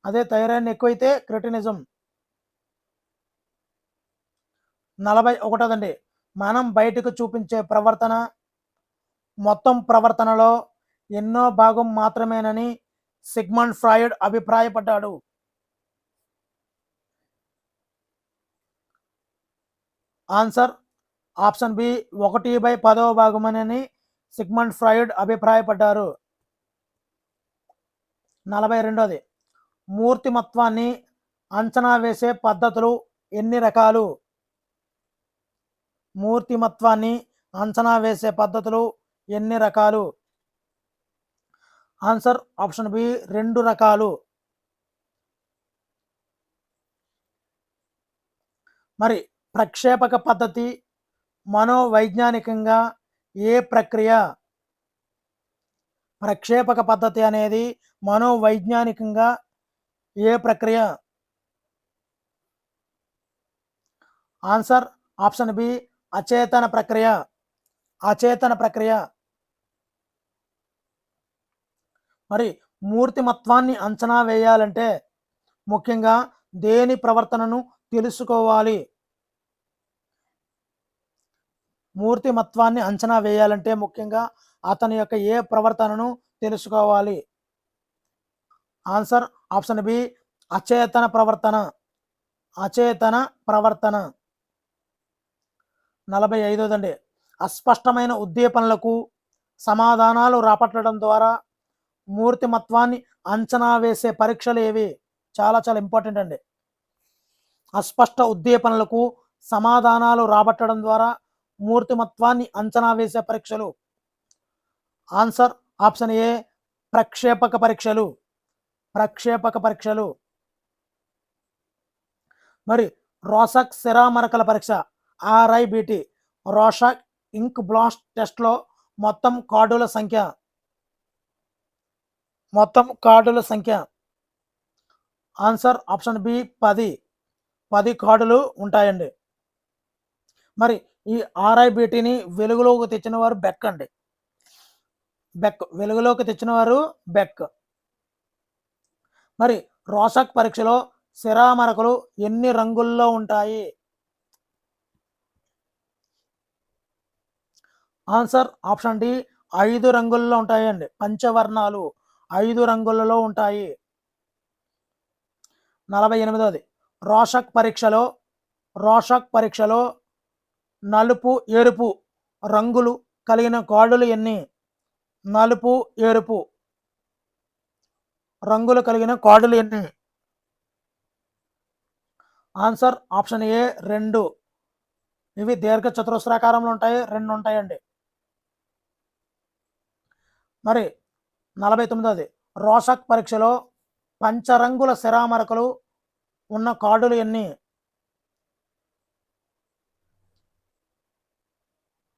అదే థైరాయిడ్ ఎక్కువైతే క్రెటినిజం. 41 మనం బయటకు చూపించే ప్రవర్తన మొత్తం ప్రవర్తనలో ఎన్నో భాగం మాత్రమేనని సిగ్మండ్ ఫ్రాయిడ్ అభిప్రాయపడ్డాడు. ఆన్సర్ ఆప్షన్ బి 1/10వ భాగమని సిగ్మండ్ ఫ్రాయిడ్ అభిప్రాయపడ్డారు. 42వది మూర్తిమత్వాన్ని అంచనా వేసే పద్ధతులు ఎన్ని రకాలు? మూర్తిమత్వాన్ని అంచనా వేసే పద్ధతులు ఎన్ని రకాలు? ఆన్సర్ ఆప్షన్ బి 2 రకాలు. మరి ప్రక్షేపక పద్ధతి మనోవైజ్ఞానికంగా ఏ ప్రక్రియ? ప్రక్షేపక పద్ధతి అనేది మనోవైజ్ఞానికంగా ఏ ప్రక్రియ? ఆన్సర్ ఆప్షన్ బి అచేతన ప్రక్రియ. మరి మూర్తిమత్వాన్ని అంచనా వేయాలంటే ముఖ్యంగా దేని ప్రవర్తనను తెలుసుకోవాలి? మూర్తిమత్వాన్ని అంచనా వేయాలంటే ముఖ్యంగా అతని యొక్క ఏ ప్రవర్తనను తెలుసుకోవాలి? ఆన్సర్ ఆప్షన్ బి అచేతన ప్రవర్తన. 45దండి. అస్పష్టమైన ఉద్దీపనలకు సమాధానాలు రాబట్టడం ద్వారా మూర్తిమత్వాన్ని అంచనా వేసే పరీక్షలు ఏవి? చాలా చాలా ఇంపార్టెంట్ అండి. అస్పష్ట ఉద్దీపనలకు సమాధానాలు రాబట్టడం ద్వారా మూర్తిమత్వాన్ని అంచనా వేసే పరీక్షలు. ఆన్సర్ ఆప్షన్ ఏ ప్రక్షేపక పరీక్షలు. ప్రక్షేపక పరీక్షలు. మరి రోసాక్ సిరామరకల పరీక్ష RIBT రోసాక్ ఇంక్ బ్లాస్ట్ టెస్ట్లో మొత్తం కార్డుల సంఖ్య. ఆన్సర్ ఆప్షన్ బి 10 కార్డులు ఉంటాయండి. మరి ఈ RIBTని వెలుగులోకి తెచ్చిన వారు బెక్ అండి. వెలుగులోకి తెచ్చిన వారు బెక్. మరి రోసాక్ పరీక్షలో సిరామరకలు ఎన్ని రంగుల్లో ఉంటాయి? ఆన్సర్ ఆప్షన్ డి 5 రంగుల్లో ఉంటాయండి. పంచవర్ణాలు 5 రంగులలో ఉంటాయి. 48ది రోసాక్ పరీక్షలో నలుపు ఎరుపు రంగులు కలిగిన కార్డులు ఎన్ని? నలుపు ఎరుపు రంగులు కలిగిన కార్డులు ఎన్ని? ఆన్సర్ ఆప్షన్ ఏ 2. ఇవి దీర్ఘ చతురస్రాకారంలో ఉంటాయి, 2 ఉంటాయండి. మరి 49ది రోసాక్ పరీక్షలో పంచరంగుల సిరామరకలు ఉన్న కార్డులు ఎన్ని?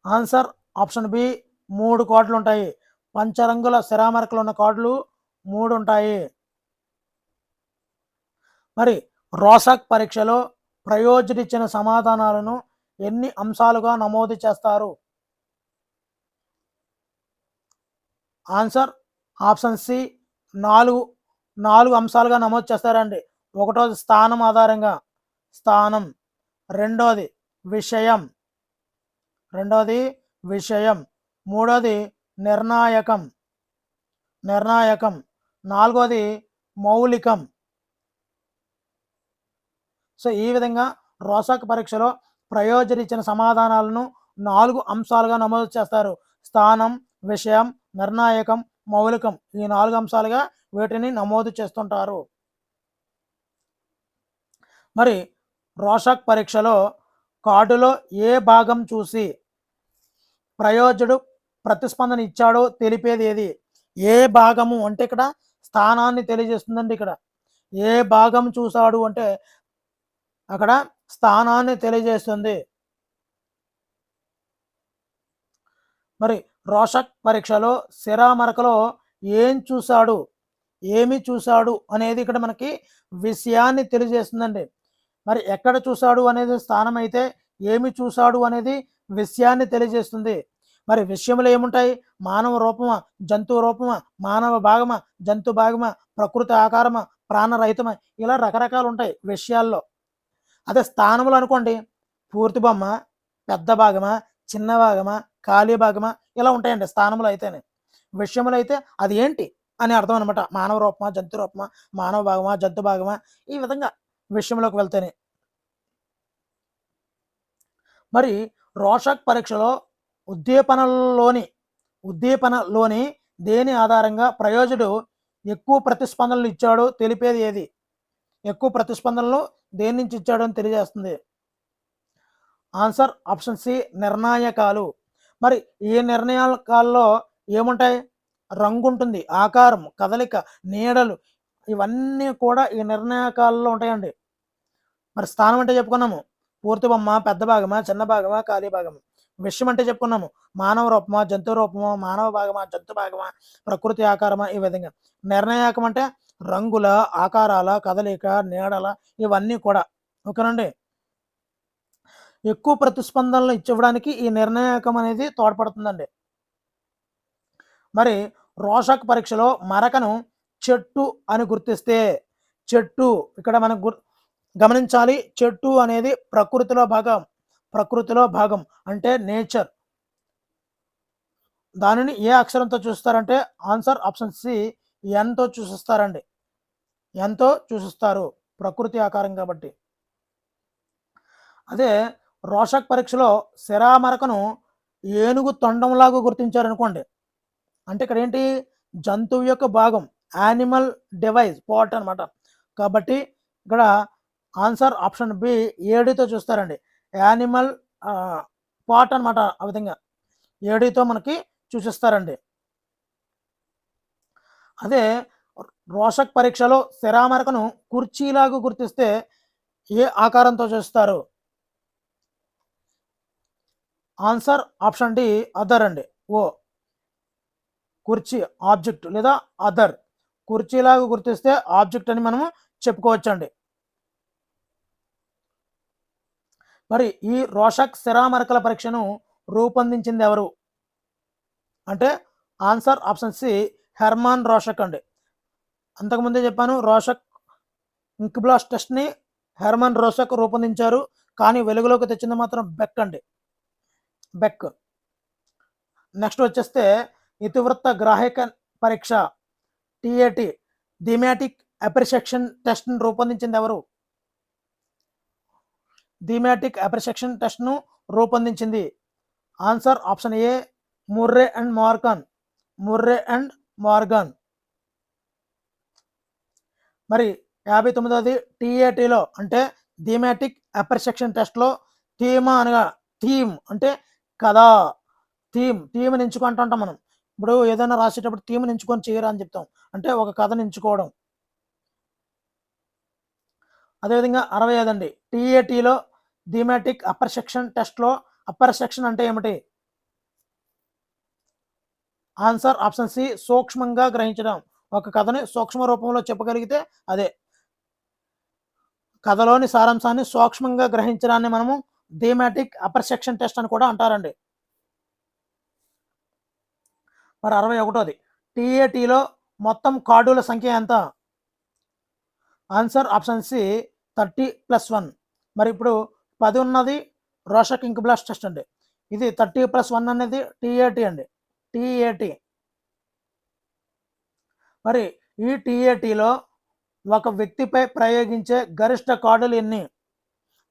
ఆన్సర్ ఆప్షన్ బి 3 కార్డులు ఉంటాయి. పంచరంగుల సిరామరకలు ఉన్న కార్డులు 3 ఉంటాయి. మరి రోసాక్ పరీక్షలో ప్రయోజనిచ్చిన సమాధానాలను ఎన్ని అంశాలుగా నమోదు చేస్తారు? ఆన్సర్ ఆప్షన్ సి 4 అంశాలుగా నమోదు చేస్తారండి. ఒకటోది స్థానం ఆధారంగా స్థానం, రెండోది విషయం, మూడోది నిర్ణాయకం, నాలుగోది మౌలికం. సో ఈ విధంగా రోసాక్ పరీక్షలో ప్రయోజనిచ్చిన సమాధానాలను 4 అంశాలుగా నమోదు చేస్తారు. స్థానం, విషయం, నిర్ణాయకం, మౌలికం, ఈ 4 అంశాలుగా వీటిని నమోదు చేస్తుంటారు. మరి రోసాక్ పరీక్షలో కార్డులో ఏ భాగం చూసి ప్రయోజకుడు ప్రతిస్పందన ఇచ్చాడో తెలిపేది ఏది? ఏ భాగము అంటే ఇక్కడ స్థానాన్ని తెలియజేస్తుందండి. ఇక్కడ ఏ భాగం చూశాడు అంటే అక్కడ స్థానాన్ని తెలియజేస్తుంది. మరి రోసాక్ పరీక్షలో సిరామరకలో ఏమి చూశాడు అనేది ఇక్కడ మనకి విషయాన్ని తెలియజేస్తుందండి. మరి ఎక్కడ చూశాడు అనేది స్థానం అయితే ఏమి చూశాడు అనేది విషయాన్ని తెలియజేస్తుంది. మరి విషయంలో ఏముంటాయి? మానవ రూపమా, జంతువు రూపమా, మానవ భాగమా, జంతు భాగమా, ప్రకృతి ఆకారమా, ప్రాణరహితమా, ఇలా రకరకాలు ఉంటాయి విషయాల్లో. అదే స్థానంలో అనుకోండి, పూర్తి బొమ్మ, పెద్ద భాగమా, చిన్న భాగమా, ఖాళీ భాగమా, ఇలా ఉంటాయండి స్థానంలో అయితేనే. విషయంలో అయితే అది ఏంటి అని అర్థం అనమాట. మానవ రూపమా, జంతు రూపమా, మానవ భాగమా, జంతు భాగమా, ఈ విధంగా విషయంలోకి వెళ్తేనే. మరి రోసాక్ పరీక్షలో ఉద్దీపనలోని దేని ఆధారంగా ప్రయోజకుడు ఎక్కువ ప్రతిస్పందనలు ఇచ్చాడో తెలిపేది ఏది? ఎక్కువ ప్రతిస్పందనలు దేని నుంచి ఇచ్చాడో అని తెలియజేస్తుంది. ఆన్సర్ ఆప్షన్ సి నిర్ణాయకాలు. మరి ఈ నిర్ణయాకాల్లో ఏముంటాయి? రంగు ఉంటుంది, ఆకారం, కదలిక, నీడలు, ఇవన్నీ కూడా ఈ నిర్ణాయకాలలో ఉంటాయండి. మరి స్థానం అంటే చెప్పుకున్నాము, పూర్తి బొమ్మ, పెద్ద భాగమా, చిన్న భాగమా, ఖాళీ భాగమా. విషయం అంటే చెప్పుకున్నాము, మానవ రూపమా, జంతు రూపమా, మానవ భాగమా, జంతు భాగమా, ప్రకృతి ఆకారమా, ఈ విధంగా. నిర్ణయాకం అంటే రంగుల, ఆకారాల, కదలిక, నీడల, ఇవన్నీ కూడా. ఓకేనండి. ఎక్కువ ప్రతిస్పందనలు ఇచ్చివ్వడానికి ఈ నిర్ణయాకం అనేది తోడ్పడుతుందండి. మరి రోసాక్ పరీక్షలో మరకను చెట్టు అని గుర్తిస్తే, చెట్టు ఇక్కడ మనం గమనించాలి, చెట్టు అనేది ప్రకృతిలో భాగం అంటే నేచర్. దానిని ఏ అక్షరంతో చూస్తారంటే ఆన్సర్ ఆప్షన్ సి ఎంతో చూసిస్తారండి. ఎంతో చూసిస్తారు, ప్రకృతి ఆకారం కాబట్టి. అదే రోషక్ పరీక్షలో శరామరకను ఏనుగు తొండంలాగా గుర్తించారనుకోండి, అంటే ఇక్కడ ఏంటి, జంతువు యొక్క భాగం, యానిమల్ డివైస్ పార్ట్ అనమాట. కాబట్టి ఇక్కడ ఆన్సర్ ఆప్షన్ బి ఏడితో చూస్తారండి. యానిమల్ పార్ట్ అనమాట. ఆ విధంగా ఏడితో మనకి సూచిస్తారండి. అదే రోషక్ పరీక్షలో శరామరకను కుర్చీలాగా గుర్తిస్తే ఏ ఆకారంతో చూస్తారు? ఆన్సర్ ఆప్షన్ డి అదర్ అండి. ఓ కుర్చీ ఆబ్జెక్ట్ లేదా అదర్, కుర్చీలాగా గుర్తిస్తే ఆబ్జెక్ట్ అని మనము చెప్పుకోవచ్చండి. మరి ఈ రోషక్ శరామరకల పరీక్షను రూపొందించింది ఎవరు అంటే ఆన్సర్ ఆప్షన్ సి హెర్మాన్ రోషక్ అండి. అంతకుముందే చెప్పాను, రోషక్ ఇంక్బ్లాస్ట్ టెస్ట్ని హెర్మన్ రోషక్ రూపొందించారు, కానీ వెలుగులోకి తెచ్చింది మాత్రం బెక్ అండి, బెక్. నెక్స్ట్ వచ్చేస్తే ఇతివృత్త గ్రాహిక పరీక్ష టిఏటి థీమాటిక్ అప్రిసెప్షన్ టెస్ట్ను రూపొందించింది ఎవరు? థీమాటిక్ అప్రిసెప్షన్ టెస్ట్ను రూపొందించింది answer option A Murray and Morgan, Murray and Morgan. మరి 59వది టిఏటిలో అంటే థీమాటిక్ అప్రిసెప్షన్ టెస్ట్లో థీమా అనగా థీమ్ అంటే కథ, థీమ్ని ఎంచుకుంటూ ఉంటాం మనం. ఇప్పుడు ఏదైనా రాసేటప్పుడు థీమ్ని ఎంచుకొని చేయరా అని చెప్తాం, అంటే ఒక కథను ఎంచుకోవడం. అదేవిధంగా 65 అండి టిఏటిలో థీమాటిక్ అప్పర్ సెక్షన్ టెస్ట్లో అప్పర్ సెక్షన్ అంటే ఏమిటి? ఆన్సర్ ఆప్షన్ సి సూక్ష్మంగా గ్రహించడం. ఒక కథని సూక్ష్మ రూపంలో చెప్పగలిగితే అదే కథలోని సారాంశాన్ని సూక్ష్మంగా గ్రహించడాన్ని మనము థీమాటిక్ అప్పర్ సెక్షన్ టెస్ట్ అని కూడా అంటారండి. మరి 61వది టిఏటిలో మొత్తం కార్డుల సంఖ్య ఎంత? Answer option C 30+1. మరి ఇప్పుడు 10 ఉన్నది రోషక్ ఇంక్బ్లాస్ట్ టెస్ట్ అండి. ఇది 30+1 అనేది టిఏటి అండి, టిఏటి. మరి ఈ టిఏటిలో ఒక వ్యక్తిపై ప్రయోగించే గరిష్ట కార్డులు ఎన్ని?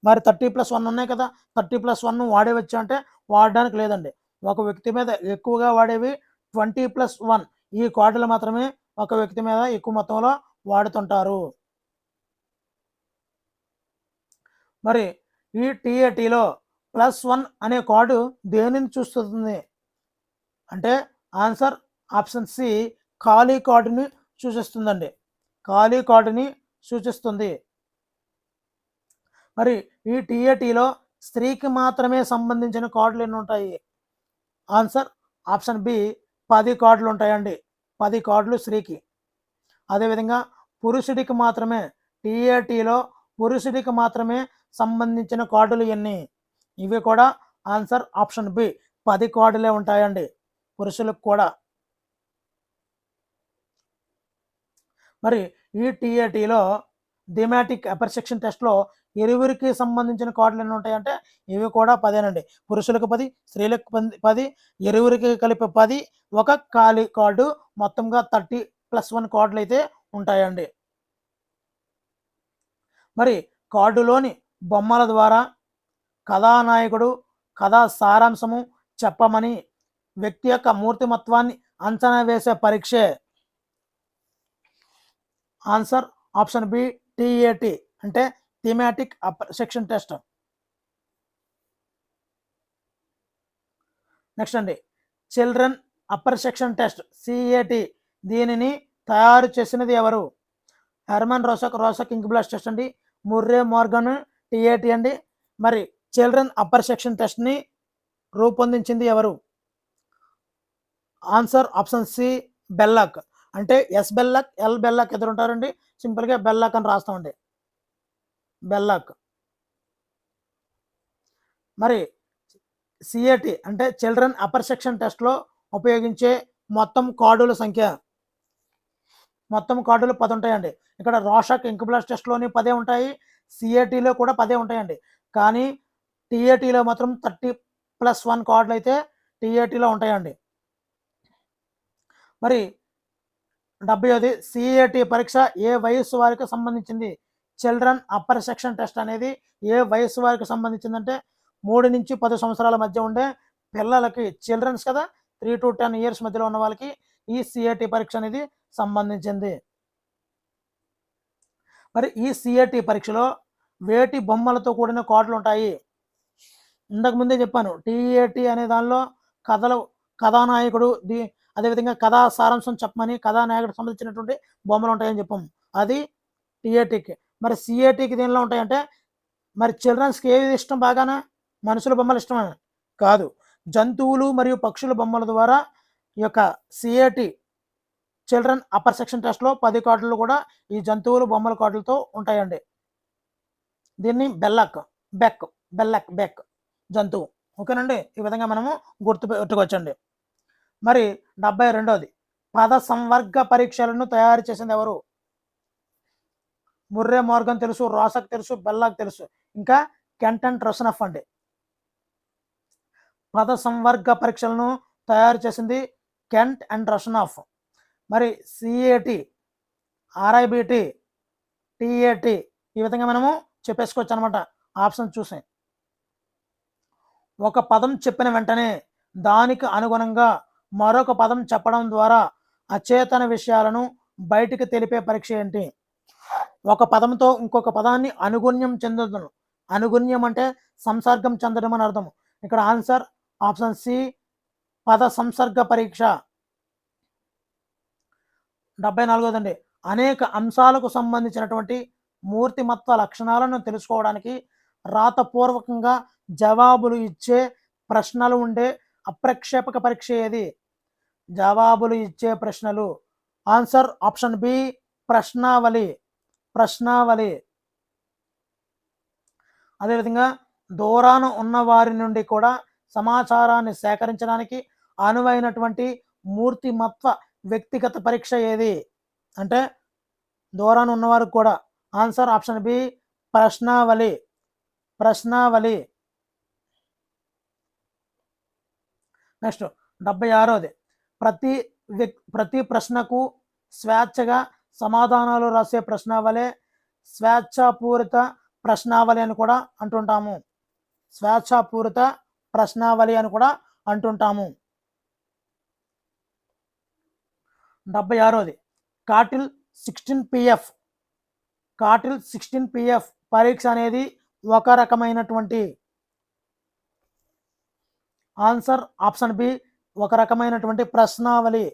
మరి 30+1 ఉన్నాయి కదా, 30+1 వాడేవచ్చు అంటే వాడడానికి లేదండి. ఒక వ్యక్తి మీద ఎక్కువగా వాడేవి 20+1 ఈ కార్డులు మాత్రమే ఒక వ్యక్తి మీద ఎక్కువ మొత్తంలో వాడుతుంటారు. మరి ఈ టిఏటిలో +1 అనే కార్డు దేనిని చూస్తుంది అంటే ఆన్సర్ ఆప్షన్ సి ఖాళీ కార్డుని సూచిస్తుందండి, ఖాళీ కార్డుని సూచిస్తుంది. మరి ఈ టిఏటిలో స్త్రీకి మాత్రమే సంబంధించిన కార్డులు ఎన్ని ఉంటాయి? ఆన్సర్ ఆప్షన్ బి 10 కార్డులు ఉంటాయండి, 10 కార్డులు స్త్రీకి. అదేవిధంగా పురుషుడికి మాత్రమే, టిఏటిలో పురుషుడికి మాత్రమే సంబంధించిన కార్డులు ఎన్ని? ఇవి కూడా ఆన్సర్ ఆప్షన్ బి 10 కార్డులే ఉంటాయండి పురుషులకు కూడా. మరి ఈ టిఏటిలో థీమాటిక్ అప్రిసెప్షన్ టెస్ట్లో ఇరువురికి సంబంధించిన కార్డులు ఎన్ని ఉంటాయంటే ఇవి కూడా 10నండి. పురుషులకు 10, స్త్రీలకు 10, ఇరువురికి కలిపి 10, ఒక ఖాళీ కార్డు, మొత్తంగా 30+1 కార్డులు అయితే ఉంటాయండి. మరి కార్డులోని బొమ్మల ద్వారా కథానాయకుడు కథా సారాంశము చెప్పమని వ్యక్తి యొక్క మూర్తిమత్వాన్ని అంచనా వేసే పరీక్షే ఆన్సర్ ఆప్షన్ బి టిఏటి అంటే థీమాటిక్ అప్రిసెప్షన్ టెస్ట్. నెక్స్ట్ అండి చిల్డ్రన్ అప్రిసెప్షన్ టెస్ట్ సిఏటి దీనిని తయారు చేసినది ఎవరు? హెర్మన్ రోషక్, రోషక్ ఇంక్బ్లాస్ట్ టెస్ట్ అండి, ముర్రే మార్గన్ టిఏటి అండి. మరి చిల్డ్రన్ అప్రిసెప్షన్ టెస్ట్ని రూపొందించింది ఎవరు? ఆన్సర్ ఆప్షన్ సి బెల్లాక్, అంటే ఎస్ బెల్లాక్, ఎల్ బెల్లాక్ ఎదురు ఉంటారండి, సింపుల్గా బెల్లాక్ అని రాస్తామండి, బెల్లాక్. మరి సిఏటి అంటే చిల్డ్రన్ అప్రిసెప్షన్ టెస్ట్లో ఉపయోగించే మొత్తం కార్డుల సంఖ్య, మొత్తం కార్డులు 10 ఉంటాయండి. ఇక్కడ రోషక్ ఇంక్బ్లాస్ట్ టెస్ట్లోని 10 ఉంటాయి, సిఏటిలో కూడా 10 ఉంటాయండి. కానీ టిఏటిలో మాత్రం 30+1 కార్డులు అయితే టిఏటిలో ఉంటాయండి. మరి 70వది సిఏటి పరీక్ష ఏ వయస్సు వారికి సంబంధించింది? చిల్డ్రన్ అప్రిసెప్షన్ టెస్ట్ అనేది ఏ వయస్సు వారికి సంబంధించిందంటే 3 నుంచి 10 సంవత్సరాల మధ్య ఉండే పిల్లలకి చిల్డ్రన్స్ కదా 3 to 10 ఇయర్స్ మధ్యలో ఉన్న వాళ్ళకి ఈ సిఏటి పరీక్ష అనేది సంబంధించింది. మరి ఈ సిఏటి పరీక్షలో వేటి బొమ్మలతో కూడిన కార్డులు ఉంటాయి. ఇంతకు ముందే చెప్పాను టీఏటి అనే దానిలో కథానాయకుడు అదేవిధంగా కథా సారాంశం చెప్పమని కథానాయకుడికి సంబంధించినటువంటి బొమ్మలు ఉంటాయని చెప్పాము. అది టీఏటికి. మరి సిఏటికి దేనిలో ఉంటాయంటే మరి చిల్డ్రన్స్కి ఏది ఇష్టం బాగానా? మనుషుల బొమ్మలు ఇష్టమా? కాదు, జంతువులు మరియు పక్షుల బొమ్మల ద్వారా ఈ యొక్క సిఏటి చిల్డ్రన్ అప్పర్ సెక్షన్ టెస్ట్లో 10 కార్డులు కూడా ఈ జంతువులు బొమ్మల కార్డులతో ఉంటాయండి. దీన్ని బెక్ జంతువు. ఓకేనండి, ఈ విధంగా మనము గుర్తుపెట్టుకోవచ్చండి. మరి 72వది పద సంవర్గ పరీక్షలను తయారు చేసింది ఎవరు? ముర్రే మోర్గన్ తెలుసు, రాసక్ తెలుసు, బెల్లాక్ తెలుసు, ఇంకా కెంట్ అండ్ రసనఫ్ అండి. పద సంవర్గ పరీక్షలను తయారు చేసింది కెంట్ అండ్ రసనఫ్. మరి సిఏటి, ఆర్ఐబిటి, టిఏటి ఈ విధంగా మనము చెప్పేసుకోవచ్చు అనమాట ఆప్షన్ చూసి. ఒక పదం చెప్పిన వెంటనే దానికి అనుగుణంగా మరొక పదం చెప్పడం ద్వారా అచేతన విషయాలను బయటికి తెలిపే పరీక్ష ఏంటి? ఒక పదంతో ఇంకొక పదాన్ని అనుగుణ్యం చెందడం. అనుగుణ్యం అంటే సంసర్గం చెందడం అని అర్థం. ఇక్కడ ఆన్సర్ ఆప్షన్ సి, పద సంసర్గ పరీక్ష. 74వదండి అనేక అంశాలకు సంబంధించినటువంటి మూర్తిమత్వ లక్షణాలను తెలుసుకోవడానికి రాతపూర్వకంగా జవాబులు ఇచ్చే ప్రశ్నలు ఉండే అప్రక్షేపక పరీక్ష ఏది? జవాబులు ఇచ్చే ప్రశ్నలు. ఆన్సర్ ఆప్షన్ బి, ప్రశ్నావళి. అదేవిధంగా దూరాన ఉన్న వారి నుండి కూడా సమాచారాన్ని సేకరించడానికి అనువైనటువంటి మూర్తిమత్వ వ్యక్తిగత పరీక్ష ఏది అంటే దూరాన ఉన్నవారికి కూడా. ఆన్సర్ ఆప్షన్ బి, ప్రశ్నావళి. నెక్స్ట్ 76వది ప్రతి ప్రశ్నకు స్వేచ్ఛగా సమాధానాలు రాసే ప్రశ్నావళి స్వేచ్ఛాపూరిత ప్రశ్నావళి అని కూడా అంటుంటాము. 76వది కార్టిల్ 16PF పరీక్ష అనేది ఒక రకమైనటువంటి. ఆన్సర్ ఆప్షన్ బి, ఒక రకమైనటువంటి ప్రశ్నావళి.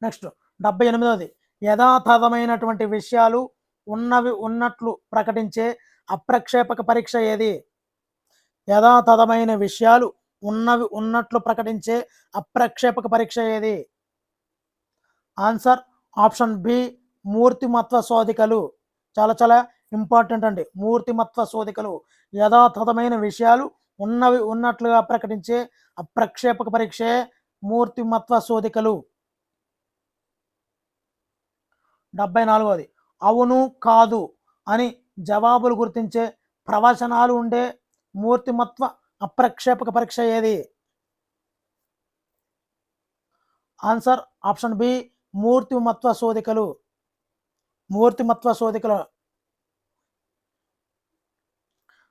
నెక్స్ట్ 78వది యథాతథమైనటువంటి విషయాలు ఉన్నవి ఉన్నట్లు ప్రకటించే అప్రక్షేపక పరీక్ష ఏది? యథాతథమైన విషయాలు ఉన్నవి ఉన్నట్లు ప్రకటించే అప్రక్షేపక పరీక్ష ఏది? ఆన్సర్ ఆప్షన్ బి, మూర్తిమత్వ శోధికలు. చాలా ఇంపార్టెంట్ అండి. మూర్తిమత్వ శోధికలు యథాతథమైన విషయాలు ఉన్నవి ఉన్నట్లుగా ప్రకటించే అప్రక్షేపక పరీక్షే మూర్తిమత్వ శోధికలు. 74వది అవును కాదు అని జవాబులు గుర్తించే ప్రవచనాలు ఉండే మూర్తిమత్వ అప్రక్షేపక పరీక్ష ఏది? ఆన్సర్ ఆప్షన్ బి, మూర్తిమత్వ శోధికలు.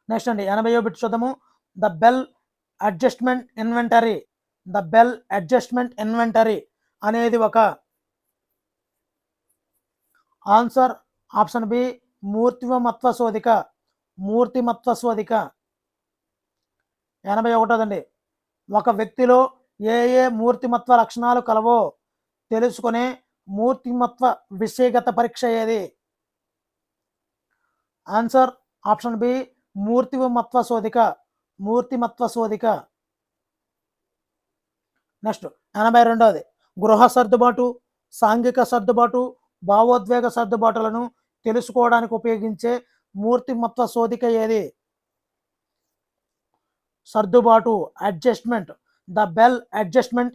నెక్స్ట్ అండి 80వ బిట్ చూద్దాము. ద బెల్ అడ్జస్ట్మెంట్ ఇన్వెంటరీ అనేది ఒక. ఆన్సర్ ఆప్షన్ బి, మూర్తిమత్వ శోధిక. 81వదండి ఒక వ్యక్తిలో ఏ మూర్తిమత్వ లక్షణాలు కలవో తెలుసుకునే మూర్తిమత్వ విషయగత పరీక్ష ఏది? ఆన్సర్ ఆప్షన్ బి, మూర్తిమత్వ శోధిక. నెక్స్ట్ 82వది గృహ సర్దుబాటు, సాంఘిక సర్దుబాటు, భావోద్వేగ సర్దుబాటులను తెలుసుకోవడానికి ఉపయోగించే మూర్తిమత్వ శోధిక ఏది? సర్దుబాటు, adjustment. The bell adjustment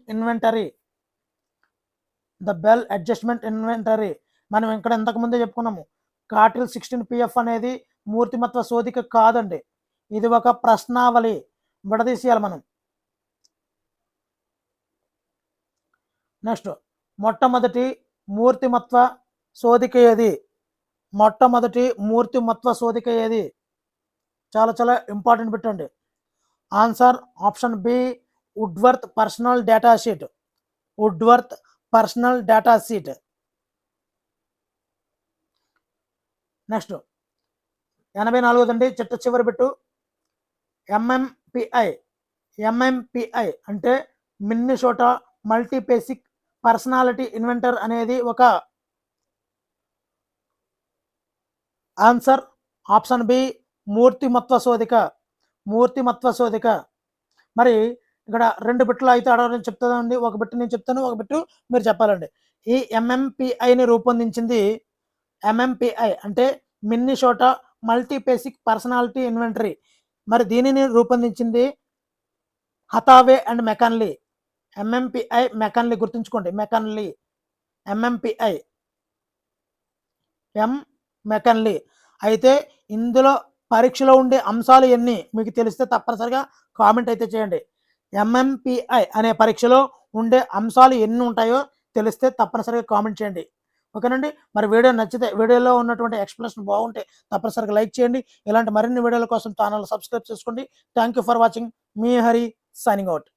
inventory. మనం ఇక్కడ ఇంతకుముందే చెప్పుకున్నాము కార్టిల్ 16PF అనేది మూర్తిమత్వ శోధిక కాదండి, ఇది ఒక ప్రశ్నావళి. విడదీసేయాలి మనం. నెక్స్ట్ మొట్టమొదటి మూర్తిమత్వ శోధిక ఏది? మొట్టమొదటి మూర్తిమత్వ శోధిక ఏది? చాలా చాలా ఇంపార్టెంట్ బిట్ అండి. Answer option B Woodworth personal data sheet. Woodworth personal data sheet. Next 84దండి చిట్ట చివరి బిట్టు. ఎంఎంపిఐ. ఎంఎంపిఐ అంటే మిన్నెసోటా మల్టీబేసిక్ పర్సనాలిటీ ఇన్వెంటర్ అనేది ఒక ఆన్సర్ ఆప్షన్ బి మూర్తిమత్వ శోధిక. మూర్తిమత్వ శోధిక. మరి ఇక్కడ 2 బిట్లు అయితే అడగడం చెప్తానండి. ఒక బిట్ నేను చెప్తాను, ఒక బిట్టు మీరు చెప్పాలండి. ఈ ఎంఎంపిఐని రూపొందించింది ఎంఎంపిఐ అంటే మిన్నెసోటా మల్టీబేసిక్ పర్సనాలిటీ ఇన్వెంటరీ. మరి దీనిని రూపొందించింది హతావే అండ్ మెకాన్లీ. ఎంఎంపిఐ మెకాన్లీ గుర్తుంచుకోండి. మెకాన్లీ. ఎంఎంపిఐ ఎం మెకాన్లీ. అయితే ఇందులో పరీక్షలో ఉండే అంశాలు ఎన్ని మీకు తెలిస్తే తప్పనిసరిగా కామెంట్ అయితే చేయండి. ఎంఎంపిఐ అనే పరీక్షలో ఉండే అంశాలు ఎన్ని ఉంటాయో తెలిస్తే తప్పనిసరిగా కామెంట్ చేయండి. ఓకేనండి. మరి వీడియో నచ్చితే, వీడియోలో ఉన్నటువంటి ఎక్స్ప్లెనేషన్ బాగుంటే తప్పనిసరిగా లైక్ చేయండి. ఇలాంటి మరిన్ని వీడియోల కోసం ఛానల్ సబ్స్క్రైబ్ చేసుకోండి. Thank you for watching. Me Hari signing out.